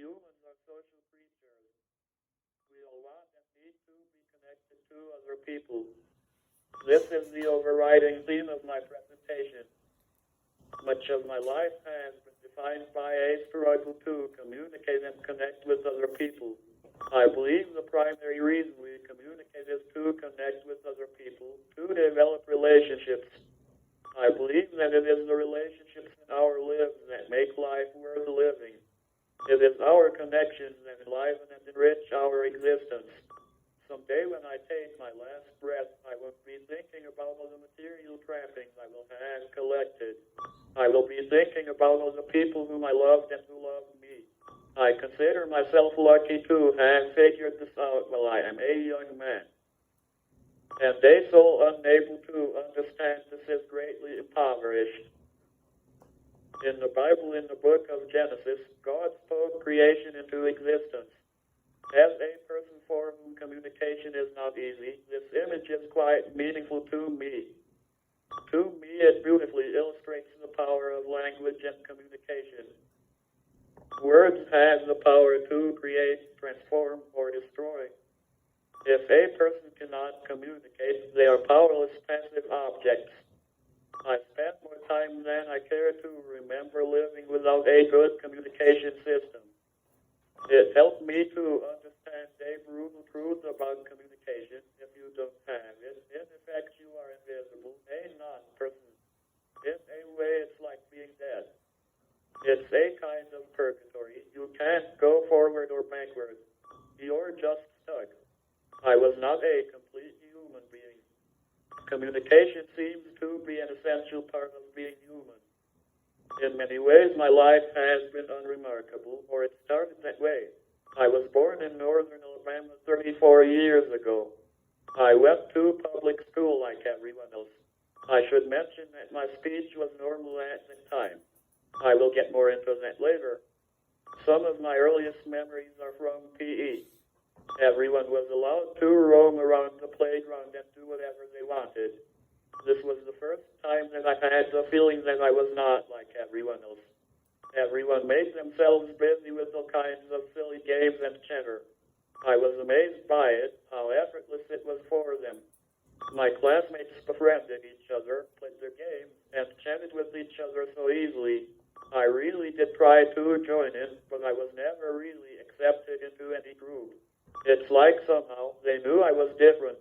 Humans are social creatures. We all want and need to be connected to other people. This is the overriding theme of my presentation. Much of my life has been defined by a struggle to communicate and connect with other people. I believe the primary reason we communicate is to connect with other people, to develop relationships. I believe that it is the relationships in our lives that make life worth living. It is our connections that enliven and enrich our existence. Someday when I take my last breath, I will be thinking about all the material trappings I will have collected. I will be thinking about all the people whom I loved and who loved me. I consider myself lucky to have figured this out while I am a young man. And they so unable to understand this is greatly impoverished. In the Bible, in the book of Genesis, God spoke creation into existence. As a person for whom communication is not easy, this image is quite meaningful to me. To me, it beautifully illustrates the power of language and communication. Words have the power to create, transform, or destroy. If a person cannot communicate, they are powerless passive objects. I spent more time than I care to remember living without a good communication system. It helped me to understand a brutal truth about communication. If you don't have it, in effect you are invisible, a non-person. In a way, it's like being dead. It's a kind of purgatory. You can't go forward or backward. You're just stuck. I was not a complete human being. Communication seems to be an essential part of being human. In many ways, my life has been unremarkable, or it started that way. I was born in northern Alabama 34 years ago. I went to public school like everyone else. I should mention that my speech was normal at the time. I will get more into that later. Some of my earliest memories are from PE. Everyone was allowed to roam around the playground and do whatever they wanted. This was the first time that I had the feeling that I was not like everyone else. Everyone made themselves busy with all kinds of silly games and chatter. I was amazed by it, how effortless it was for them. My classmates befriended each other, played their games, and chatted with each other so easily. I really did try to join in, but I was never really accepted into any group. It's like somehow they knew I was different.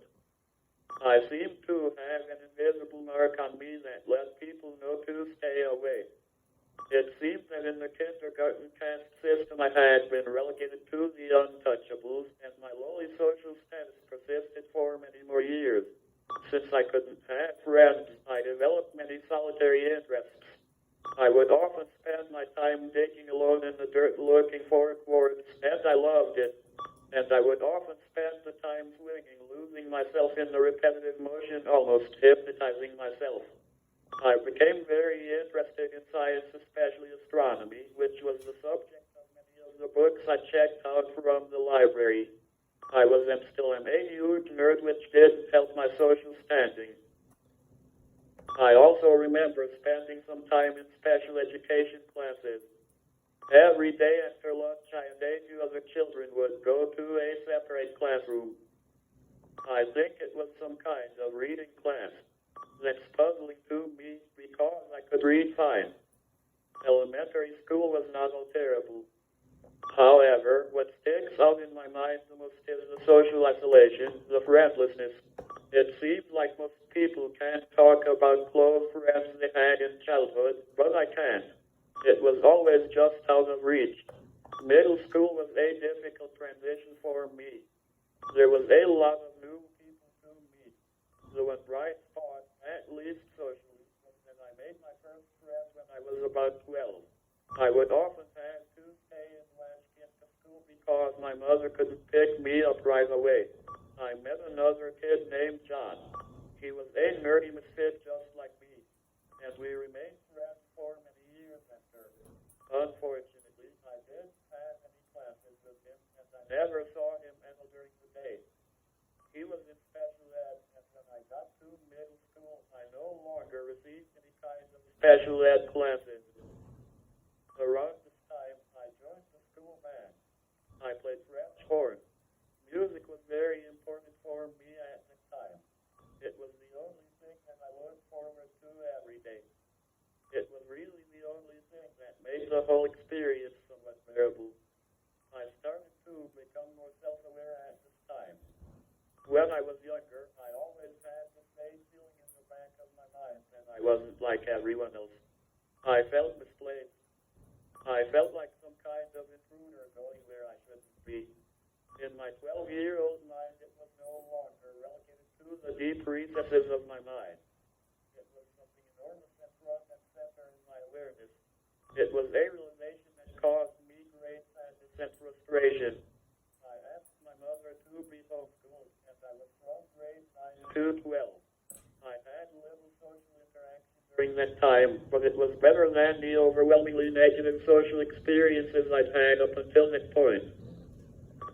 I seemed to have an invisible mark on me that let people know to stay away. It seemed that in the kindergarten caste system I had been relegated to the untouchables, and my lowly social status persisted for many more years. Since I couldn't have friends, I developed many solitary interests. I would often spend my time digging alone in the dirt looking for quartz, and I loved it. And I would often spend the time swinging, losing myself in the repetitive motion, almost hypnotizing myself. I became very interested in science, especially astronomy, which was the subject of many of the books I checked out from the library. I was and still am a huge nerd, which did help my social standing. I also remember spending some time in special education classes. Every day after lunch, I and 8 other children would go to a separate classroom. I think it was some kind of reading class. That's puzzling to me because I could read fine. Elementary school was not all terrible. However, what sticks out in my mind the most is the social isolation, the friendlessness. It seems like most people can't talk about close friends they had in childhood, but I can. It was always just out of reach. Middle school was a difficult transition for me. There was a lot of new people to meet. The one bright spot, at least socially, was that I made my first friend when I was about 12. I would often have to stay in latchkey to school because my mother couldn't pick me up right away. I met another kid named John. He was a nerdy misfit just like me, and we remained friends for many years after. Unfortunately, I didn't have any classes with him, and I never saw him ever during the day. He was in special ed, and when I got to middle school, I no longer received any kind of special ed classes. Around this time, I joined the school band. I played French horn. Music was very important for me at the time. It was the only thing that I looked forward to every day. It was really the only thing that made the whole experience somewhat bearable. I started to become more self-aware at this time. When I was younger, I always had the same feeling in the back of my mind that I wasn't like everyone else. I felt misplaced. I felt like some kind of intruder going where I shouldn't be. In my 12-year-old mind, it was no longer relegated to the deep recesses of my mind. It was something enormous and front and center in my awareness. It was a realization that caused me great sadness and frustration. I asked my mother to be homeschooled, and I was from grade 9 to 12. I had little social interaction during that time, but it was better than the overwhelmingly negative social experiences I'd had up until that point.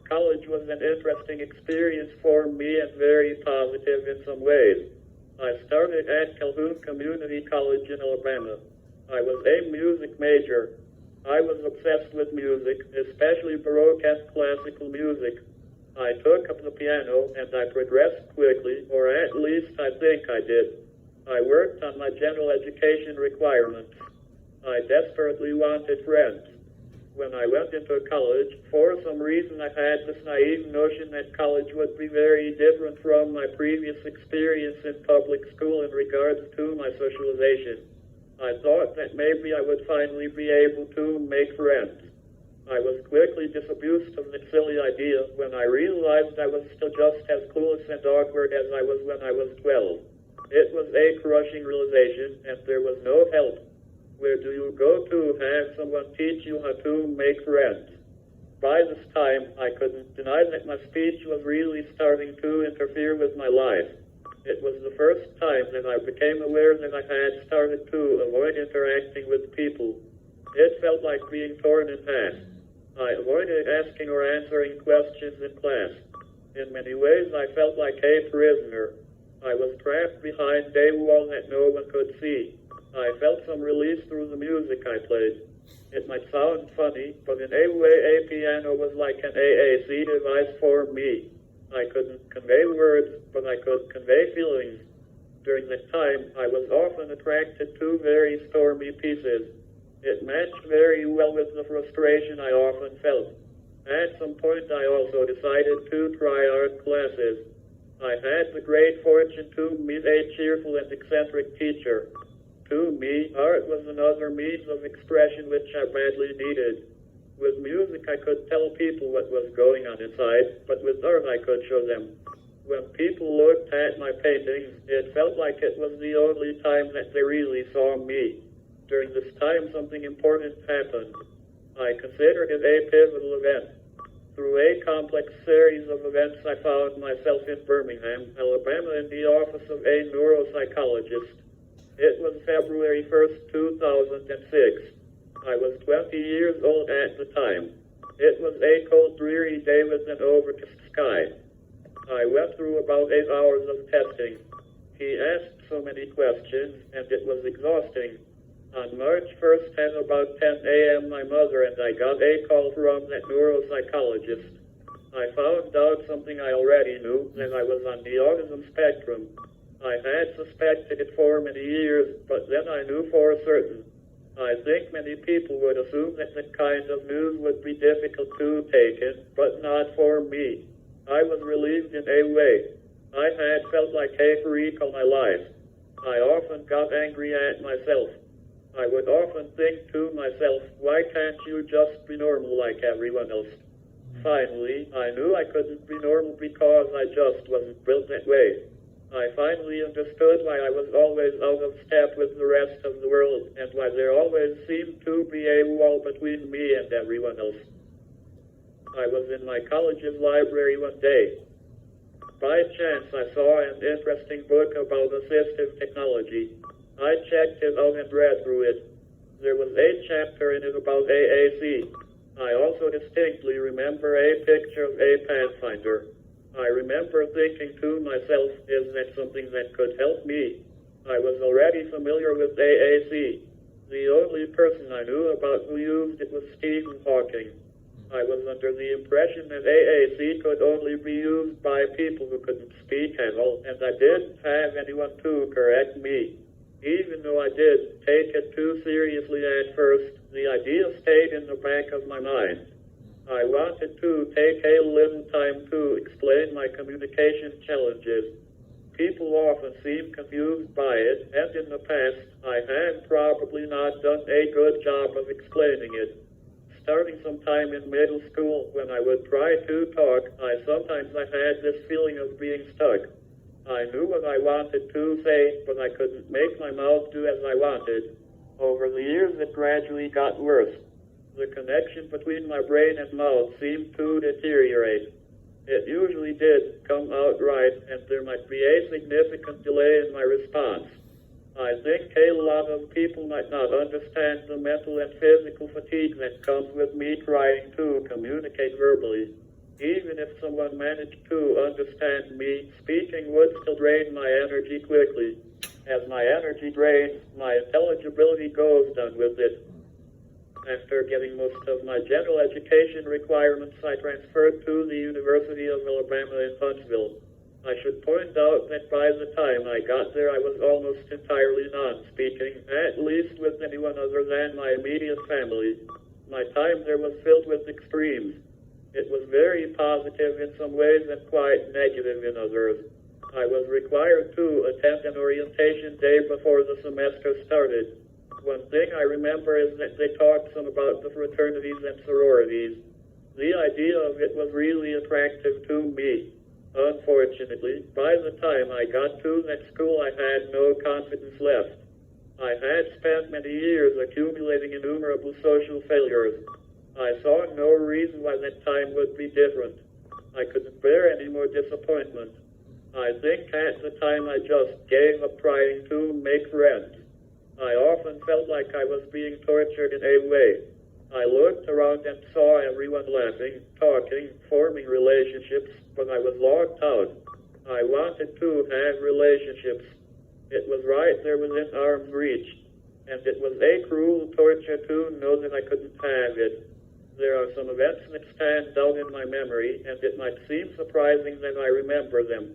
College was an interesting experience for me and very positive in some ways. I started at Calhoun Community College in Alabama. I was a music major. I was obsessed with music, especially Baroque and classical music. I took up the piano and I progressed quickly, or at least I think I did. I worked on my general education requirements. I desperately wanted friends. When I went into college, for some reason I had this naive notion that college would be very different from my previous experience in public school in regards to my socialization. I thought that maybe I would finally be able to make friends. I was quickly disabused of the silly idea when I realized I was still just as clueless and awkward as I was when I was 12. It was a crushing realization, and there was no help. Where do you go to have someone teach you how to make friends? By this time, I couldn't deny that my speech was really starting to interfere with my life. It was the first time that I became aware that I had started to avoid interacting with people. It felt like being torn in half. I avoided asking or answering questions in class. In many ways, I felt like a prisoner. I was trapped behind a wall that no one could see. I felt some release through the music I played. It might sound funny, but in a way a piano was like an AAC device for me. I couldn't convey words, but I could convey feelings. During that time, I was often attracted to very stormy pieces. It matched very well with the frustration I often felt. At some point, I also decided to try art classes. I had the great fortune to meet a cheerful and eccentric teacher. To me, art was another means of expression which I badly needed. With music, I could tell people what was going on inside, but with art, I could show them. When people looked at my paintings, it felt like it was the only time that they really saw me. During this time, something important happened. I considered it a pivotal event. Through a complex series of events, I found myself in Birmingham, Alabama, in the office of a neuropsychologist. It was February 1st, 2006. I was 20 years old at the time. It was a cold, dreary day with an overcast sky. I went through about 8 hours of testing. He asked so many questions, and it was exhausting. On March 1st at about 10 a.m., my mother and I got a call from that neuropsychologist. I found out something I already knew, that I was on the autism spectrum. I had suspected it for many years, but then I knew for certain. I think many people would assume that that kind of news would be difficult to take in, but not for me. I was relieved in a way. I had felt like a freak all my life. I often got angry at myself. I would often think to myself, why can't you just be normal like everyone else? Finally, I knew I couldn't be normal because I just wasn't built that way. I finally understood why I was always out of step with the rest of the world, and why there always seemed to be a wall between me and everyone else. I was in my college's library one day. By chance, I saw an interesting book about assistive technology. I checked it out and read through it. There was a chapter in it about AAC. I also distinctly remember a picture of a Pathfinder. I remember thinking to myself, is that something that could help me? I was already familiar with AAC. The only person I knew about who used it was Stephen Hawking. I was under the impression that AAC could only be used by people who couldn't speak Tamil, and I didn't have anyone to correct me. Even though I did take it too seriously at first, the idea stayed in the back of my mind. I wanted to take a little time to explain my communication challenges. People often seem confused by it, and in the past, I have probably not done a good job of explaining it. Starting sometime in middle school, when I would try to talk, I had this feeling of being stuck. I knew what I wanted to say, but I couldn't make my mouth do as I wanted. Over the years, it gradually got worse. The connection between my brain and mouth seemed to deteriorate. It usually did come out right, and there might be a significant delay in my response. I think a lot of people might not understand the mental and physical fatigue that comes with me trying to communicate verbally. Even if someone managed to understand me, speaking would still drain my energy quickly. As my energy drains, my intelligibility goes down with it. After getting most of my general education requirements, I transferred to the University of Alabama in Huntsville. I should point out that by the time I got there, I was almost entirely non-speaking, at least with anyone other than my immediate family. My time there was filled with extremes. It was very positive in some ways and quite negative in others. I was required to attend an orientation day before the semester started. One thing I remember is that they talked some about the fraternities and sororities. The idea of it was really attractive to me. Unfortunately, by the time I got to that school, I had no confidence left. I had spent many years accumulating innumerable social failures. I saw no reason why that time would be different. I couldn't bear any more disappointment. I think at the time I just gave up trying to make friends. I often felt like I was being tortured in a way. I looked around and saw everyone laughing, talking, forming relationships, but I was locked out. I wanted to have relationships. It was right there within arm's reach, and it was a cruel torture to know that I couldn't have it. There are some events that stand out in my memory, and it might seem surprising that I remember them.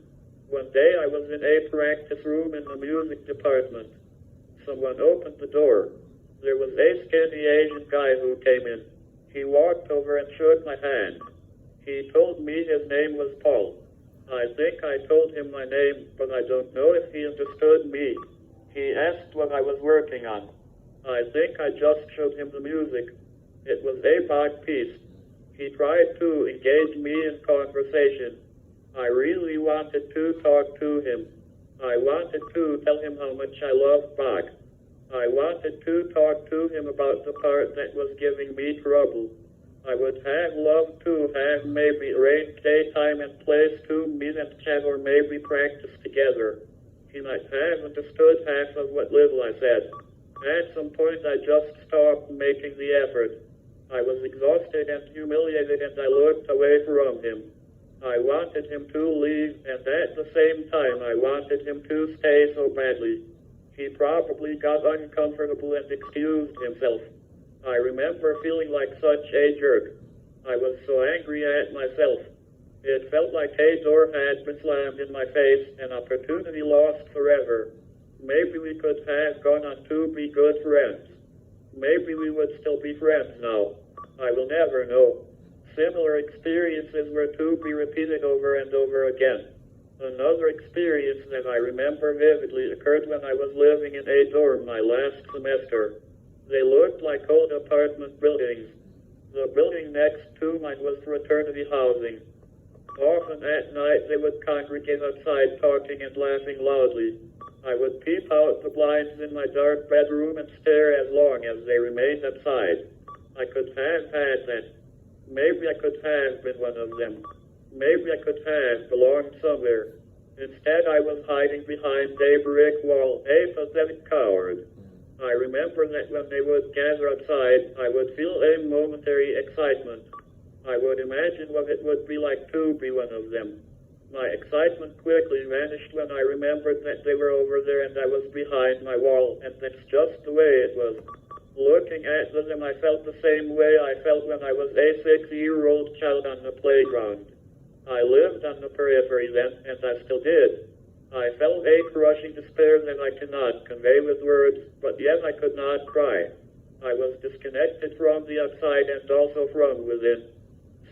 One day I was in a practice room in the music department. Someone opened the door. There was a skinny Asian guy who came in. He walked over and shook my hand. He told me his name was Paul. I think I told him my name, but I don't know if he understood me. He asked what I was working on. I think I just showed him the music. It was a Bach piece. He tried to engage me in conversation. I really wanted to talk to him. I wanted to tell him how much I loved Bach. I wanted to talk to him about the part that was giving me trouble. I would have loved to have maybe arranged a time and place to meet and chat or maybe practice together. He might have understood half of what little I said. At some point I just stopped making the effort. I was exhausted and humiliated, and I looked away from him. I wanted him to leave, and at the same time I wanted him to stay so badly. He probably got uncomfortable and excused himself. I remember feeling like such a jerk. I was so angry at myself. It felt like a door had been slammed in my face, an opportunity lost forever. Maybe we could have gone on to be good friends. Maybe we would still be friends now. I will never know. Similar experiences were to be repeated over and over again. Another experience that I remember vividly occurred when I was living in a dorm my last semester. They looked like old apartment buildings. The building next to mine was fraternity housing. Often at night they would congregate outside talking and laughing loudly. I would peep out the blinds in my dark bedroom and stare as long as they remained outside. I could have had that. Maybe I could have been one of them. Maybe I could have belonged somewhere. Instead, I was hiding behind a brick wall, a pathetic coward. I remember that when they would gather outside, I would feel a momentary excitement. I would imagine what it would be like to be one of them. My excitement quickly vanished when I remembered that they were over there and I was behind my wall, and that's just the way it was. Looking at them, I felt the same way I felt when I was a 6-year-old child on the playground. I lived on the periphery then, and I still did. I felt a crushing despair that I cannot convey with words, but yet I could not cry. I was disconnected from the outside and also from within.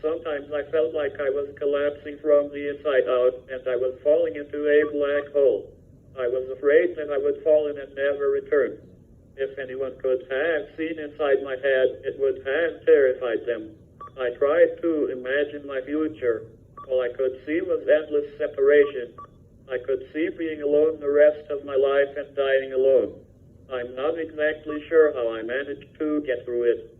Sometimes I felt like I was collapsing from the inside out, and I was falling into a black hole. I was afraid that I would fall in and never return. If anyone could have seen inside my head, it would have terrified them. I tried to imagine my future. All I could see was endless separation. I could see being alone the rest of my life and dying alone. I'm not exactly sure how I managed to get through it.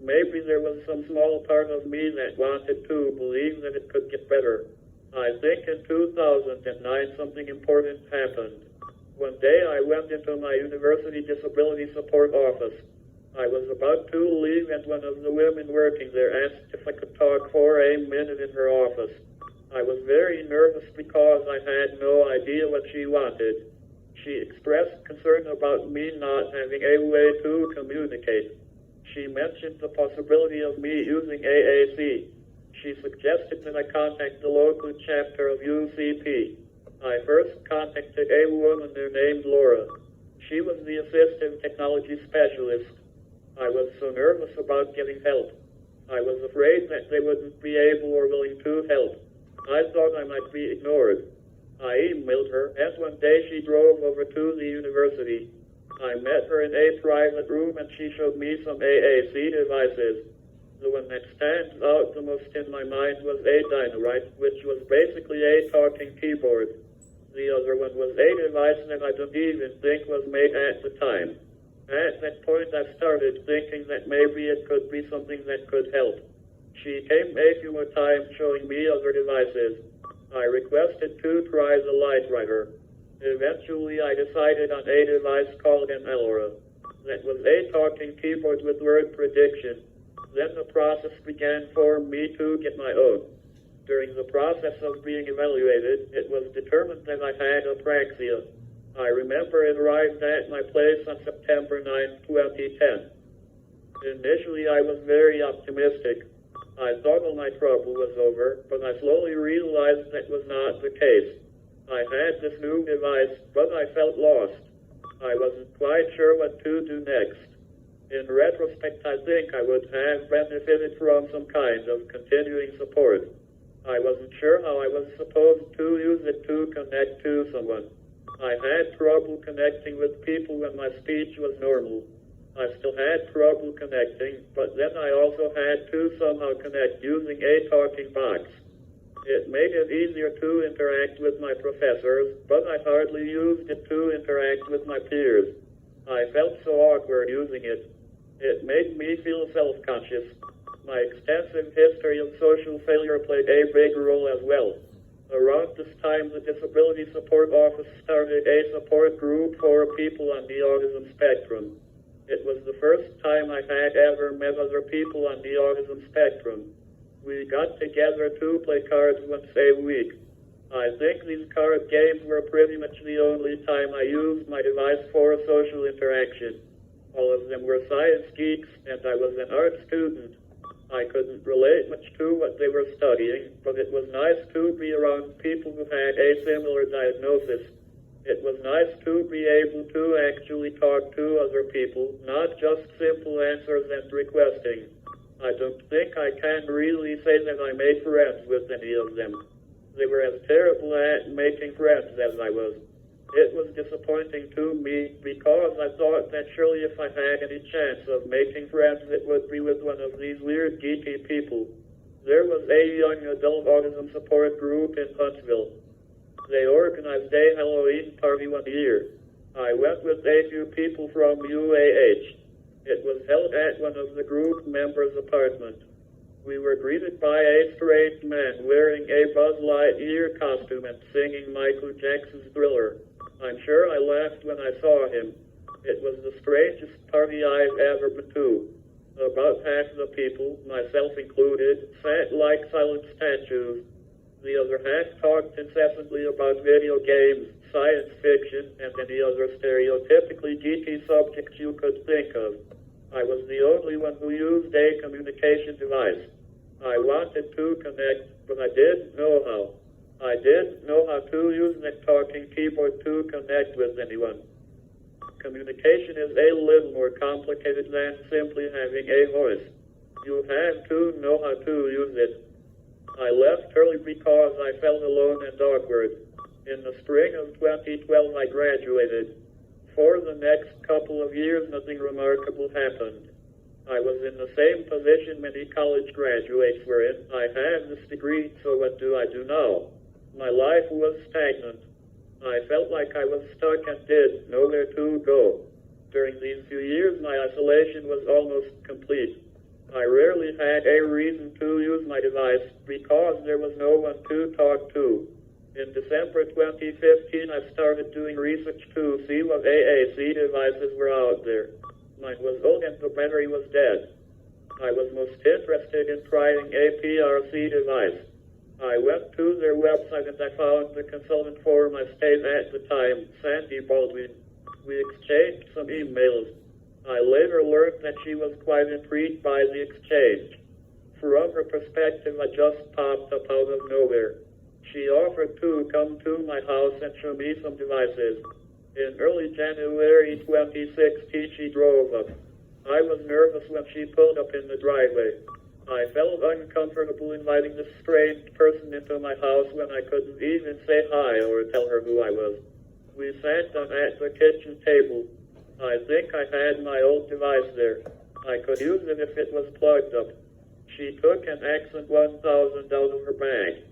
Maybe there was some small part of me that wanted to believe that it could get better. I think in 2009 something important happened. One day I went into my university disability support office. I was about to leave and one of the women working there asked if I could talk for a minute in her office. I was very nervous because I had no idea what she wanted. She expressed concern about me not having a way to communicate. She mentioned the possibility of me using AAC. She suggested that I contact the local chapter of UCP. I first contacted a woman there named Laura. She was the assistive technology specialist. I was so nervous about getting help. I was afraid that they wouldn't be able or willing to help. I thought I might be ignored. I emailed her, and one day she drove over to the university. I met her in a private room and she showed me some AAC devices. The one that stands out the most in my mind was a Dynamite, which was basically a talking keyboard. The other one was a device that I don't even think was made at the time. At that point I started thinking that maybe it could be something that could help. She came a few more times showing me other devices. I requested to try the light writer. Eventually I decided on a device called an Elora. That was a talking keyboard with word prediction. Then the process began for me to get my own. During the process of being evaluated, it was determined that I had apraxia. I remember it arrived at my place on September 9, 2010. Initially I was very optimistic. I thought all my trouble was over, but I slowly realized that was not the case. I had this new device, but I felt lost. I wasn't quite sure what to do next. In retrospect, I think I would have benefited from some kind of continuing support. I wasn't sure how I was supposed to use it to connect to someone. I had trouble connecting with people when my speech was normal. I still had trouble connecting, but then I also had to somehow connect using a talking box. It made it easier to interact with my professors, but I hardly used it to interact with my peers. I felt so awkward using it. It made me feel self-conscious. My extensive history of social failure played a big role as well. Around this time, the Disability Support Office started a support group for people on the autism spectrum. It was the first time I had ever met other people on the autism spectrum. We got together to play cards once a week. I think these card games were pretty much the only time I used my device for social interaction. All of them were science geeks, and I was an art student. I couldn't relate much to what they were studying, but it was nice to be around people who had a similar diagnosis. It was nice to be able to actually talk to other people, not just simple answers and requesting. I don't think I can really say that I made friends with any of them. They were as terrible at making friends as I was. It was disappointing to me because I thought that surely if I had any chance of making friends, it would be with one of these weird geeky people. There was a young adult autism support group in Huntsville. They organized a Halloween party one year. I went with a few people from UAH. It was held at one of the group members' apartments. We were greeted by a strange man wearing a Buzz Lightyear costume and singing Michael Jackson's Thriller. I'm sure I laughed when I saw him. It was the strangest party I've ever been to. About half the people, myself included, sat like silent statues. The other half talked incessantly about video games, science fiction, and any other stereotypically geeky subjects you could think of. I was the only one who used a communication device. I wanted to connect, but I didn't know how. I didn't know how to use the talking keyboard to connect with anyone. Communication is a little more complicated than simply having a voice. You have to know how to use it. I left early because I felt alone and awkward. In the spring of 2012, I graduated. For the next couple of years, nothing remarkable happened. I was in the same position many college graduates were in. I have this degree, so what do I do now? My life was stagnant. I felt like I was stuck and did nowhere to go. During these few years, my isolation was almost complete. I rarely had a reason to use my device because there was no one to talk to. In December 2015, I started doing research to see what AAC devices were out there. Mine was old and the battery was dead. I was most interested in trying a PRC device. I went to their website and I found the consultant for my state at the time, Sandy Baldwin. We exchanged some emails. I later learned that she was quite intrigued by the exchange. From her perspective, I just popped up out of nowhere. She offered to come to my house and show me some devices. In early January 2016, she drove up. I was nervous when she pulled up in the driveway. I felt uncomfortable inviting this strange person into my house when I couldn't even say hi or tell her who I was. We sat down at the kitchen table. I think I had my old device there. I could use it if it was plugged up. She took an Accent 1000 out of her bag.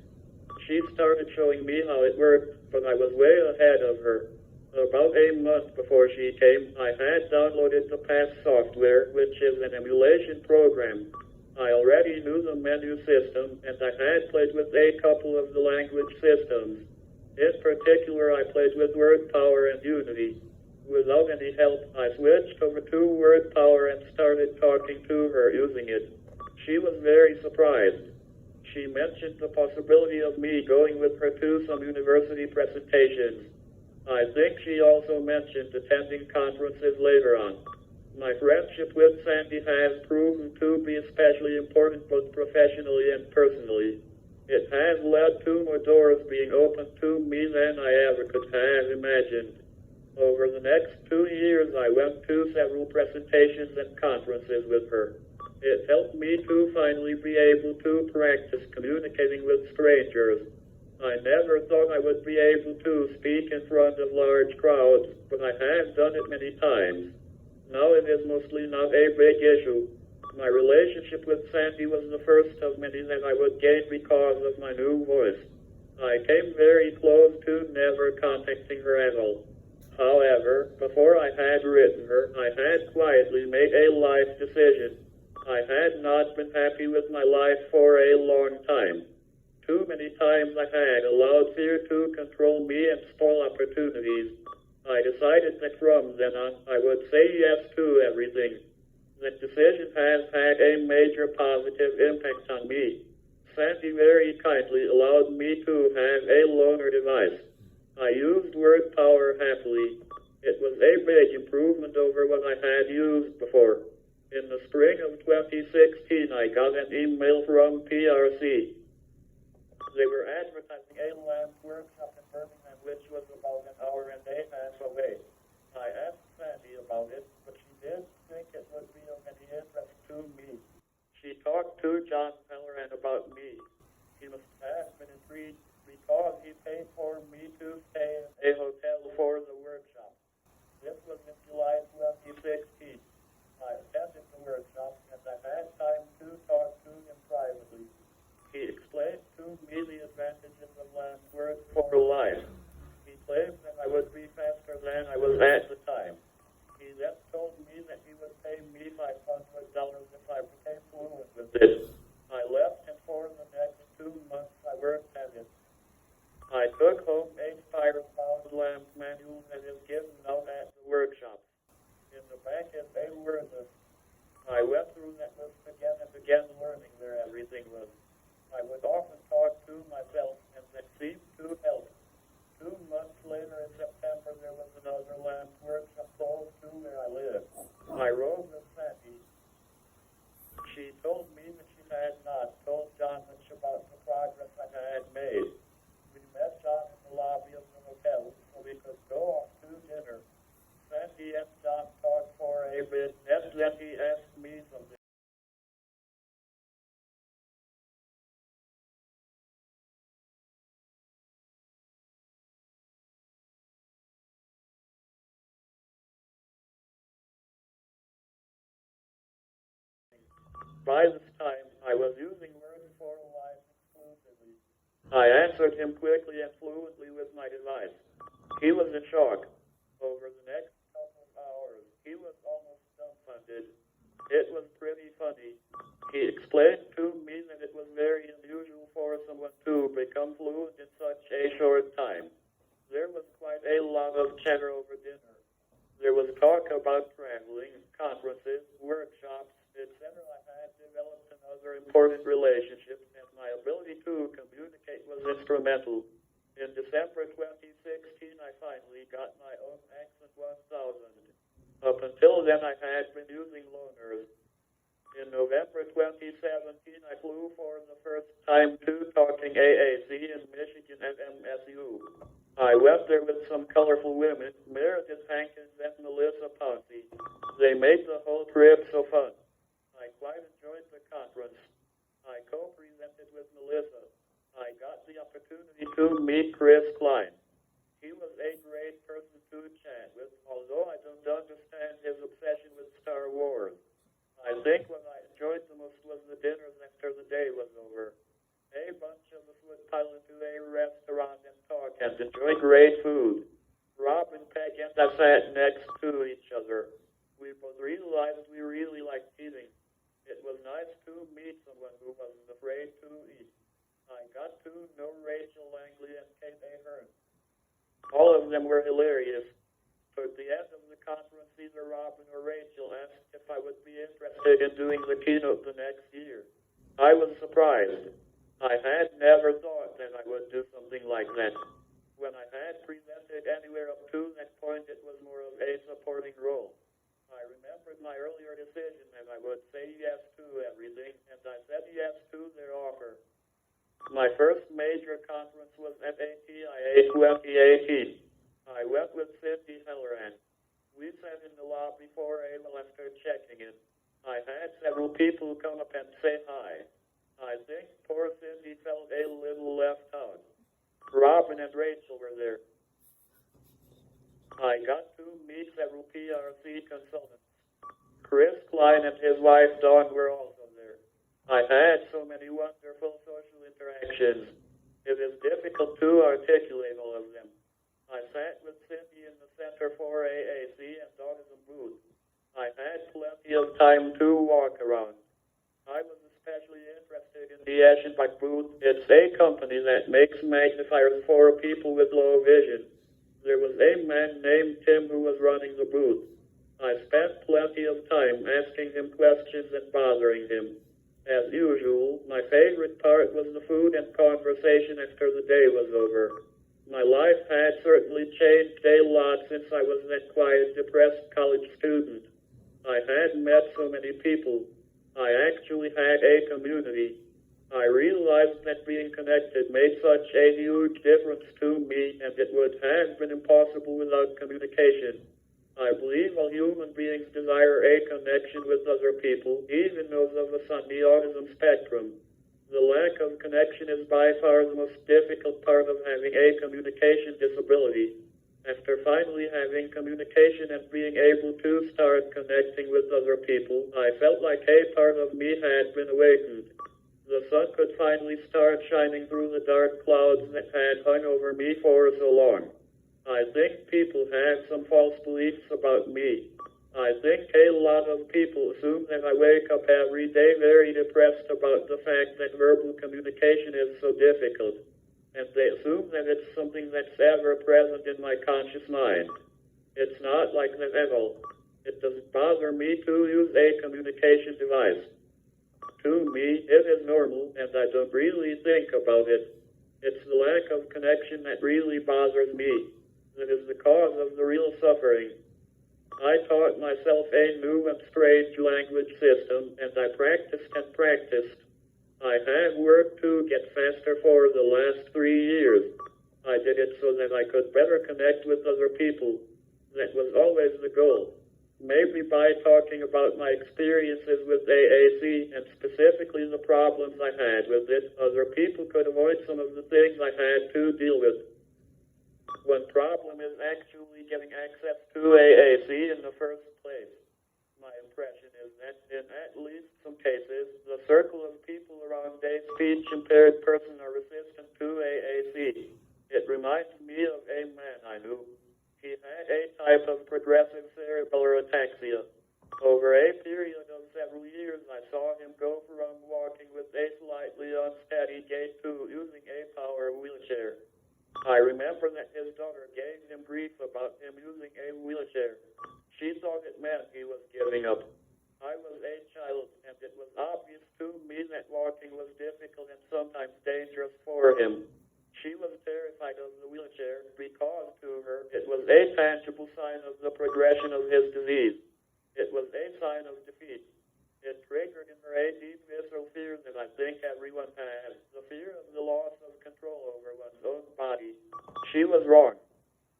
She started showing me how it worked, but I was way ahead of her. About a month before she came, I had downloaded the PASS software, which is an emulation program. I already knew the menu system, and I had played with a couple of the language systems. In particular, I played with WordPower and Unity. Without any help, I switched over to WordPower and started talking to her using it. She was very surprised. She mentioned the possibility of me going with her to some university presentations. I think she also mentioned attending conferences later on. My friendship with Sandy has proven to be especially important both professionally and personally. It has led to more doors being opened to me than I ever could have imagined. Over the next 2 years, I went to several presentations and conferences with her. It helped me to finally be able to practice communicating with strangers. I never thought I would be able to speak in front of large crowds, but I have done it many times. Now it is mostly not a big issue. My relationship with Sandy was the first of many that I would gain because of my new voice. I came very close to never contacting her at all. However, before I had written her, I had quietly made a life decision. I had not been happy with my life for a long time. Too many times I had allowed fear to control me and spoil opportunities. I decided that from then on, I would say yes to everything. That decision has had a major positive impact on me. Sandy very kindly allowed me to have a loaner device. I used WordPower happily. It was a big improvement over what I had used before. In the spring of 2016, I got an email from PRC. They were advertising a LAMP workshop in Birmingham, which was about an hour and a half away. I asked Sandy about it, but she didn't think it would be of any interest to me. She talked to John Pellerin about me. He must have been intrigued because he paid for me to stay in a hotel for the workshop. This was in July 2016. I attended the workshop and I had time to talk to him privately. He explained to me the advantages of LAMP work for life. He claimed that I would be faster than I was at the time. He then told me that he would pay me $500 if I became fluent with it. I left and for the next 2 months I worked at it. I took home a spiral-bound LAMP manual that is given out at the workshop. In the back is a word list. I went through that list again and again, learning where everything was. I would often talk to myself, and that seemed to help. 2 months later, in September, there was another LAMP workshop close to where I lived. I rode with Sandy By this time, I was using Word for Life exclusively. I answered him quickly and fluently with my device. He was in shock. Over the next couple of hours, he was almost dumbfounded. It was pretty funny. He explained to me that it was very unusual for someone to become fluent in such a short time. There was quite a lot of chatter over dinner. There was talk about traveling, conferences, workshops, etc. I had developed another important relationship, and my ability to communicate was instrumental. In December 2016, I finally got my own Accent 1000. Up until then, I had been using loaners. In November 2017, I flew for the first time to Talking AAC in Michigan at MSU. I went there with some colorful women, Meredith Hankins and Melissa Pouncey. They made the whole trip so fun. I quite enjoyed the conference. I co-presented with Melissa. I got the opportunity to meet Chris Klein. He was a great person to chat with, although I don't understand his obsession with Star Wars. I think what I enjoyed the most was the dinners after the day was over. A bunch of us would pile into a restaurant and talk and enjoy great food. Rob and Peg and I sat next to each other. We both realized we really liked eating. It was nice to meet someone who wasn't afraid to eat. I got to know Rachel Langley and Kate Ahern. All of them were hilarious. Toward the end of the conference, either Robin or Rachel asked if I would be interested in doing the keynote the next year. I was surprised. I had never thought that I would do something like that. When I had presented anywhere up to that point, it was more of a supporting role. I remembered my earlier decision that I would say yes to everything, and I said yes to their offer. My first major conference was at ATIA 2018. I went with Cindy Halloran. We sat in the lobby for a while after checking in. I had several people come up and say hi. I think poor Cindy felt a little left out. Robin and Rachel were there. I got to meet several PRC consultants. Chris Klein and his wife Dawn were also there. I had so many wonderful social interactions. It is difficult to articulate all of them. I sat with Cindy in the Center for AAC and Autism booth. I had plenty of time to walk around. I was especially interested in the Eschenbach booth. It's a company that makes magnifiers for people with low vision. There was a man named Tim who was running the booth. I spent plenty of time asking him questions and bothering him. As usual, my favorite part was the food and conversation after the day was over. My life had certainly changed a lot since I was that quiet, depressed college student. I had met so many people. I actually had a community. I realized that being connected made such a huge difference to me, and it would have been impossible without communication. I believe all human beings desire a connection with other people, even those of us on the autism spectrum. The lack of connection is by far the most difficult part of having a communication disability. After finally having communication and being able to start connecting with other people, I felt like a part of me had been awakened. The sun could finally start shining through the dark clouds that had hung over me for so long. I think people have some false beliefs about me. I think a lot of people assume that I wake up every day very depressed about the fact that verbal communication is so difficult. And they assume that it's something that's ever present in my conscious mind. It's not like that at all. It doesn't bother me to use a communication device. To me, it is normal, and I don't really think about it. It's the lack of connection that really bothers me. That is the cause of the real suffering. I taught myself a new and strange language system, and I practiced and practiced. I have worked to get faster for the last 3 years. I did it so that I could better connect with other people. That was always the goal. Maybe by talking about my experiences with AAC and specifically the problems I had with it, other people could avoid some of the things I had to deal with. One problem is actually getting access to AAC in the first place. My impression is that in at least some cases, the circle of people around a speech-impaired person are resistant to AAC. It reminds me of a man I knew. He had a type of progressive cerebral ataxia. Over a period of several years, I saw him go from walking with a slightly unsteady gait to using a power wheelchair. I remember that his daughter gave him grief about him using a wheelchair. She thought it meant he was giving up. I was a child, and it was obvious to me that walking was difficult and sometimes dangerous for him. She was terrified of the wheelchair because, to her, it was a tangible sign of the progression of his disease. It was a sign of defeat. It triggered in her a deep visceral fear that I think everyone has, the fear of the loss of control over one's own body. She was wrong.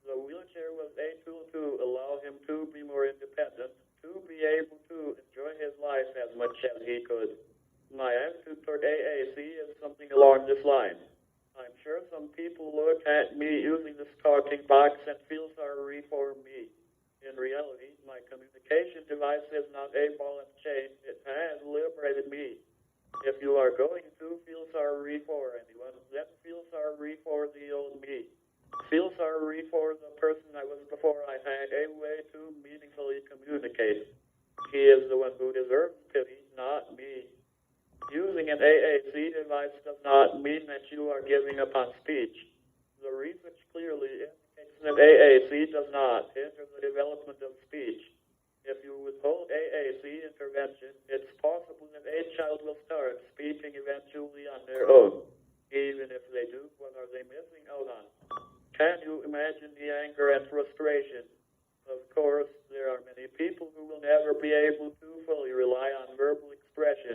The wheelchair was a tool to allow him to be more independent, to be able to enjoy his life as much as he could. My attitude toward AAC is something along this line. I'm sure some people look at me using this talking box and feel sorry for me. In reality, my communication device is not a ball and chain. It has liberated me. If you are going to feel sorry for anyone, then feel sorry for the old me. Feel sorry for the person I was before I had a way to meaningfully communicate. He is the one who deserves pity, not me. Using an AAC device does not mean that you are giving up on speech. The research clearly indicates that AAC does not hinder the development of speech. If you withhold AAC intervention, it's possible that a child will start speaking eventually on their own. Even if they do, what are they missing out on? Can you imagine the anger and frustration? Of course, there are many people who will never be able to fully rely on verbal expression.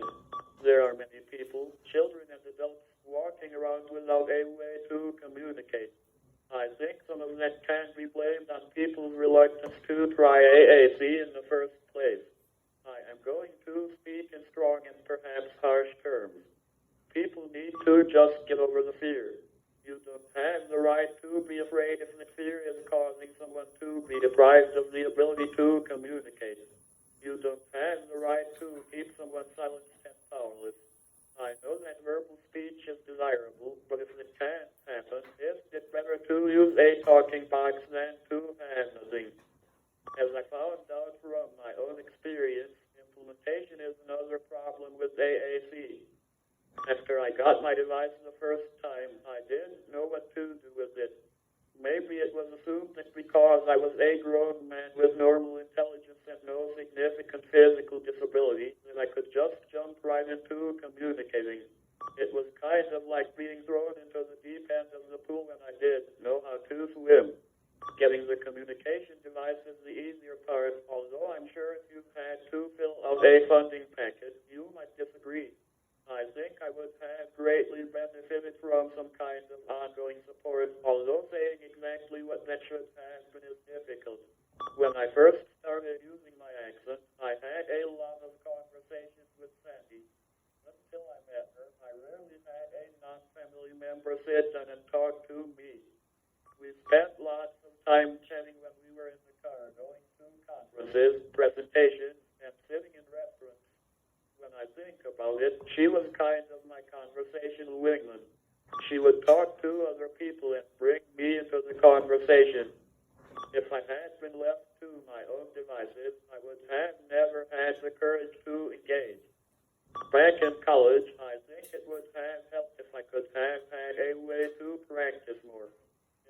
There are many people, children and adults, walking around without a way to communicate. I think some of that can be blamed on people's reluctance to try AAC in the first place. I am going to speak in strong and perhaps harsh terms. People need to just get over the fear. You don't have the right to be afraid if the fear is causing someone to be deprived of the ability to communicate. You don't have the right to keep someone silenced and powerless. I know that verbal speech is desirable, but if it can't happen, isn't it better to use a talking box than to have nothing? As I found out from my own experience, implementation is another problem with AAC. After I got my device the first time, I didn't know what to do with it. Maybe it was assumed that because I was a grown man with normal intelligence and no significant physical disability, that I could just jump right into communicating. It was kind of like being thrown into the deep end of the pool when I didn't know how to swim. Getting the communication device is the easier part, although I'm sure if you had to fill out a funding packet, you might disagree. I think I would have greatly benefited from some kind of ongoing support, although saying exactly what that should have been is difficult. When I first started using my accent, I had a lot of conversations with Sandy. Until I met her, I rarely had a non-family member sit down and talk to me. We spent lots of time chatting when we were in the car, going to conferences, presentations, and sitting in restaurants. When I think about it, she was kind of my conversational wingman. She would talk to other people and bring me into the conversation. If I had been left to my own devices, I would have never had the courage to engage. Back in college, I think it would have helped if I could have had a way to practice more.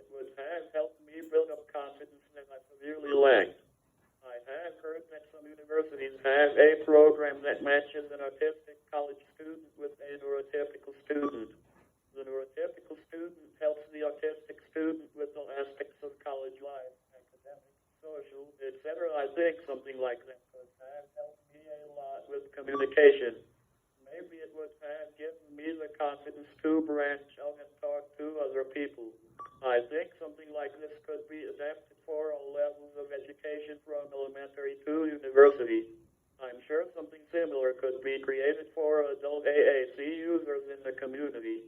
It would have helped me build up confidence that I severely lacked. I have heard that some universities have a program that matches an autistic college student with a neurotypical student. The neurotypical student helps the autistic student with all aspects of college life, academic, social, etc. I think something like that could have helped me a lot with communication. Maybe it would have given me the confidence to branch out and talk to other people. I think something like this could be adapted for all levels of education from elementary to university. I'm sure something similar could be created for adult AAC users in the community.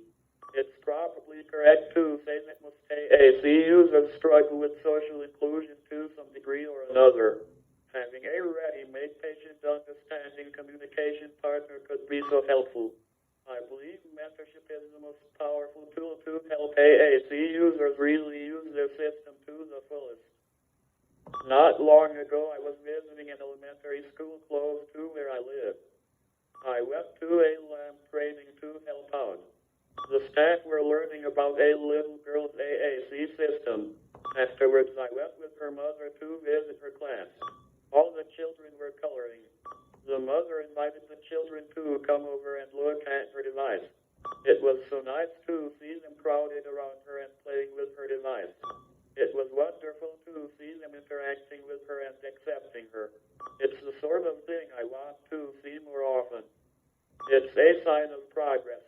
It's probably correct to say that most AAC users struggle with social inclusion to some degree or another. Having having a ready-made, patient, understanding communication partner could be so helpful. I believe mentorship is the most powerful tool to help AAC users really use their system to the fullest. Not long ago, I was visiting an elementary school close to where I live. I went to a LAMP training to help out. The staff were learning about a little girl's AAC system. Afterwards, I went with her mother to visit her class. All the children were coloring. The mother invited the children to come over and look at her device. It was so nice to see them crowded around her and playing with her device. It was wonderful to see them interacting with her and accepting her. It's the sort of thing I want to see more often. It's a sign of progress.